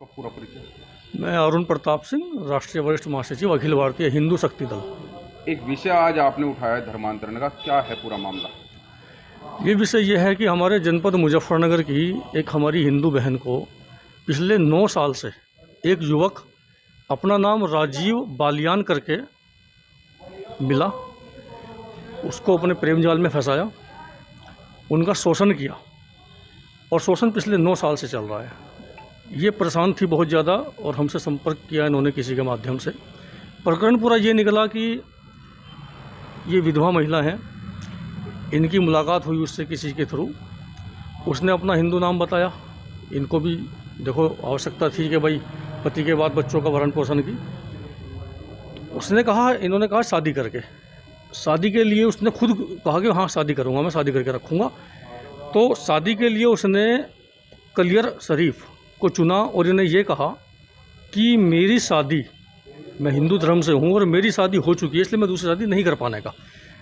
पूरा परिचय। मैं अरुण प्रताप सिंह, राष्ट्रीय वरिष्ठ महासचिव, अखिल भारतीय हिंदू शक्ति दल। एक विषय आज आपने उठाया है धर्मांतरण का, क्या है पूरा मामला? ये विषय ये है कि हमारे जनपद मुजफ्फरनगर की एक हमारी हिंदू बहन को पिछले 9 साल से एक युवक अपना नाम राजीव बालियान करके मिला, उसको अपने प्रेम जाल में फंसाया, उनका शोषण किया और शोषण पिछले 9 साल से चल रहा है। ये परेशान थी बहुत ज़्यादा और हमसे संपर्क किया इन्होंने किसी के माध्यम से। प्रकरण पूरा ये निकला कि ये विधवा महिला हैं, इनकी मुलाकात हुई उससे किसी के थ्रू, उसने अपना हिंदू नाम बताया। इनको भी देखो आवश्यकता थी कि भाई पति के बाद बच्चों का भरण पोषण की। उसने कहा, इन्होंने कहा शादी करके, शादी के लिए उसने खुद कहा कि हाँ शादी करूँगा, मैं शादी करके रखूँगा। तो शादी के लिए उसने कलियर शरीफ को चुना और इन्हें ये कहा कि मेरी शादी, मैं हिंदू धर्म से हूँ और मेरी शादी हो चुकी है, इसलिए मैं दूसरी शादी नहीं कर पाने का।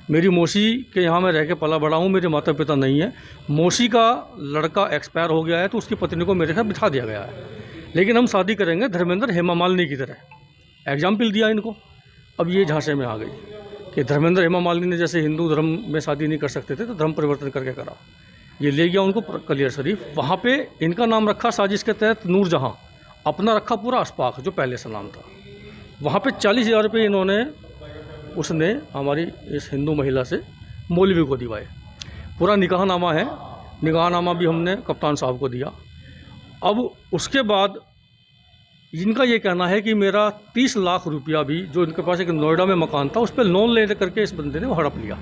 मेरी मौसी के यहाँ मैं रह के पला बड़ा हूँ, मेरे माता पिता नहीं है। मौसी का लड़का एक्सपायर हो गया है तो उसकी पत्नी को मेरे साथ बिठा दिया गया है, लेकिन हम शादी करेंगे धर्मेंद्र हेमा मालिनी की तरह। एग्जाम्पल दिया इनको। अब ये झांसे में आ गई कि धर्मेंद्र हेमा मालिनी ने जैसे हिंदू धर्म में शादी नहीं कर सकते थे तो धर्म परिवर्तन करके करा। ये ले गया उनको कलियर शरीफ, वहाँ पे इनका नाम रखा साजिश के तहत नूरजहाँ, अपना रखा पूरा अशफाक जो पहले से नाम था। वहाँ पे 40,000 रुपये इन्होंने उसने हमारी इस हिंदू महिला से मौलवी को दिवाए। पूरा निकाहनामा है, निकाहनामा भी हमने कप्तान साहब को दिया। अब उसके बाद इनका ये कहना है कि मेरा 30 लाख रुपया भी, जो इनके पास एक नोएडा में मकान था, उस पर लोन ले करके इस बंदे ने वो हड़प लिया।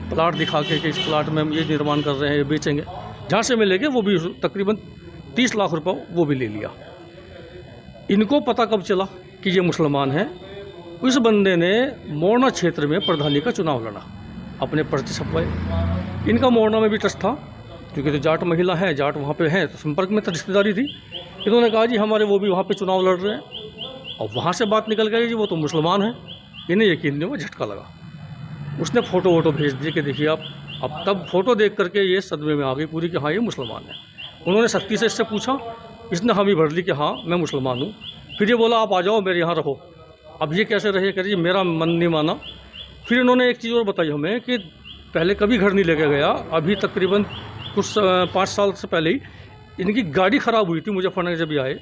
प्लाट दिखा के कि इस प्लाट में हम ये निर्माण कर रहे हैं, ये बेचेंगे, जहाँ से मिलेंगे वो भी तकरीबन 30 लाख रुपये वो भी ले लिया। इनको पता कब चला कि ये मुसलमान हैं? उस बंदे ने मोरना क्षेत्र में प्रधानी का चुनाव लड़ा, अपने पर्चे छपवाए। इनका मोरना में भी ट्रस्ट था, क्योंकि तो जाट महिला है, जाट वहाँ पे हैं, तो संपर्क में तो रिश्तेदारी थी। इन्होंने कहा जी हमारे वो भी वहाँ पे चुनाव लड़ रहे हैं, और वहाँ से बात निकल गई जी वो तो मुसलमान हैं। इन्हें यकीन नहीं हुआ, झटका लगा। उसने फ़ोटो वोटो भेज दिए कि देखिए आप। अब तब फ़ोटो देख करके ये सदमे में आ गई पूरी कि हाँ ये मुसलमान है। उन्होंने सख्ती से इससे पूछा, इसने हामी भर ली कि हाँ मैं मुसलमान हूँ। फिर ये बोला आप आ जाओ मेरे यहाँ रहो। अब ये कैसे रहे, करिए मेरा मन नहीं माना। फिर इन्होंने एक चीज़ और बताई हमें कि पहले कभी घर नहीं लेके गया, अभी तकरीबन कुछ 5 साल से पहले ही इनकी गाड़ी ख़राब हुई थी। मुजफ्फरनगर जब ये आए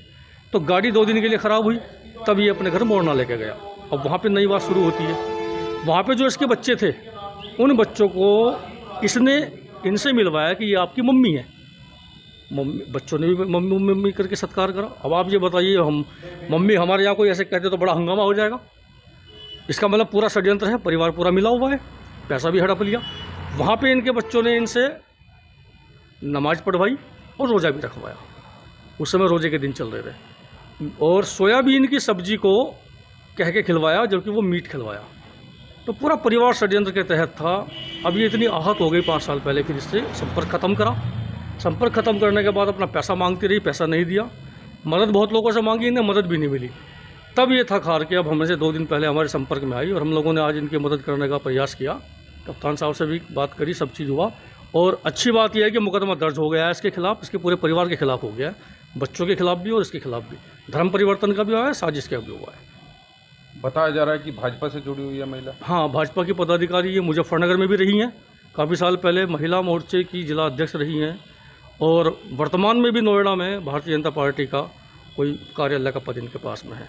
तो गाड़ी 2 दिन के लिए ख़राब हुई, तब ये अपने घर मोरना लेके गया। अब वहाँ पे नई बात शुरू होती है। वहाँ पे जो इसके बच्चे थे, उन बच्चों को इसने इनसे मिलवाया कि ये आपकी मम्मी है। मम्मी, बच्चों ने भी मम्मी मम्मी करके सत्कार करा। अब आप ये बताइए, हम मम्मी हमारे यहाँ कोई ऐसे कहते तो बड़ा हंगामा हो जाएगा। इसका मतलब पूरा षड्यंत्र है, परिवार पूरा मिला हुआ है, पैसा भी हड़प लिया। वहाँ पे इनके बच्चों ने इनसे नमाज पढ़वाई और रोज़ा भी रखवाया। उस समय रोज़े के दिन चल रहे थे। और सोयाबीन की सब्जी को कह के खिलवाया, जबकि वो मीट खिलवाया। तो पूरा परिवार षड्यंत्र के तहत था। अब ये इतनी आहत हो गई 5 साल पहले, फिर इससे संपर्क ख़त्म करा। संपर्क ख़त्म करने के बाद अपना पैसा मांगती रही, पैसा नहीं दिया। मदद बहुत लोगों से मांगी, इन्हें मदद भी नहीं मिली। तब ये थक हार के अब हमसे 2 दिन पहले हमारे संपर्क में आई और हम लोगों ने आज इनकी मदद करने का प्रयास किया। कप्तान साहब से भी बात करी, सब चीज़ हुआ। और अच्छी बात यह है कि मुकदमा दर्ज हो गया है इसके खिलाफ, इसके पूरे परिवार के खिलाफ हो गया है, बच्चों के खिलाफ भी और इसके खिलाफ भी। धर्म परिवर्तन का भी हुआ है, साजिश का भी हुआ है। बताया जा रहा है कि भाजपा से जुड़ी हुई है महिला। हाँ, भाजपा की पदाधिकारी ये मुजफ्फरनगर में भी रही हैं, काफ़ी साल पहले महिला मोर्चे की जिला अध्यक्ष रही हैं, और वर्तमान में भी नोएडा में भारतीय जनता पार्टी का कोई कार्यालय का पद इनके पास में है।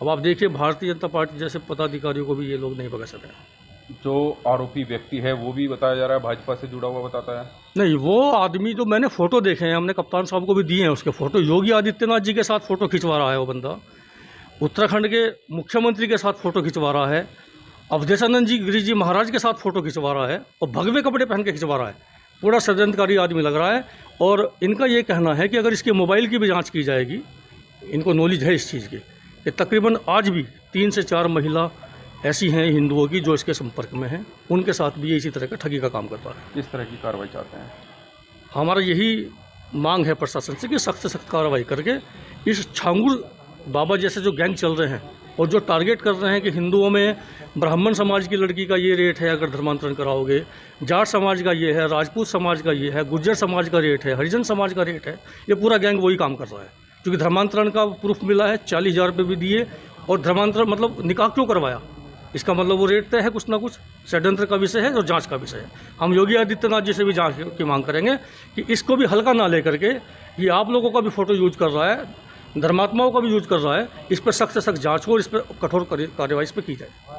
अब आप देखिए, भारतीय जनता पार्टी जैसे पदाधिकारियों को भी ये लोग नहीं बगस सके हैं। जो आरोपी व्यक्ति है वो भी बताया जा रहा है भाजपा से जुड़ा हुआ बताता है। नहीं, वो आदमी जो मैंने फ़ोटो देखे हैं, हमने कप्तान साहब को भी दिए हैं उसके फ़ोटो। योगी आदित्यनाथ जी के साथ फ़ोटो खिंचवा रहा है वो बंदा, उत्तराखंड के मुख्यमंत्री के साथ फ़ोटो खिंचवा रहा है, अवधेशानंद जी गिरी जी महाराज के साथ फ़ोटो खिंचवा रहा है, और भगवे कपड़े पहन के खिंचवा रहा है। पूरा षड्यंत्रकारी आदमी लग रहा है। और इनका ये कहना है कि अगर इसके मोबाइल की भी जांच की जाएगी, इनको नॉलेज है इस चीज़ की, कि तकरीबन आज भी 3 से 4 महिला ऐसी हैं हिंदुओं की जो इसके संपर्क में हैं, उनके साथ भी ये इसी तरह का ठगी का काम करता है। किस तरह की कार्रवाई चाहते हैं? हमारा यही मांग है प्रशासन से कि सख्त से सख्त कार्रवाई करके इस छांगुल बाबा जैसे जो गैंग चल रहे हैं और जो टारगेट कर रहे हैं कि हिंदुओं में ब्राह्मण समाज की लड़की का ये रेट है अगर धर्मांतरण कराओगे, जाट समाज का ये है, राजपूत समाज का ये है, गुज्जर समाज का रेट है, हरिजन समाज का रेट है, ये पूरा गैंग वही काम कर रहा है। क्योंकि धर्मांतरण का प्रूफ मिला है, 40,000 रुपये भी दिए। और धर्मांतरण मतलब निकाह क्यों करवाया, इसका मतलब वो रेट तय है, कुछ ना कुछ षड्यंत्र का विषय है और जांच का विषय है। हम योगी आदित्यनाथ जी से भी जांच की मांग करेंगे कि इसको भी हल्का ना लेकर के, ये आप लोगों का भी फ़ोटो यूज कर रहा है, धर्मात्माओं का भी यूज कर रहा है, इस पर सख्त से सख्त जाँच हो और इस पर कठोर कार्यवाही इस पर की जाए।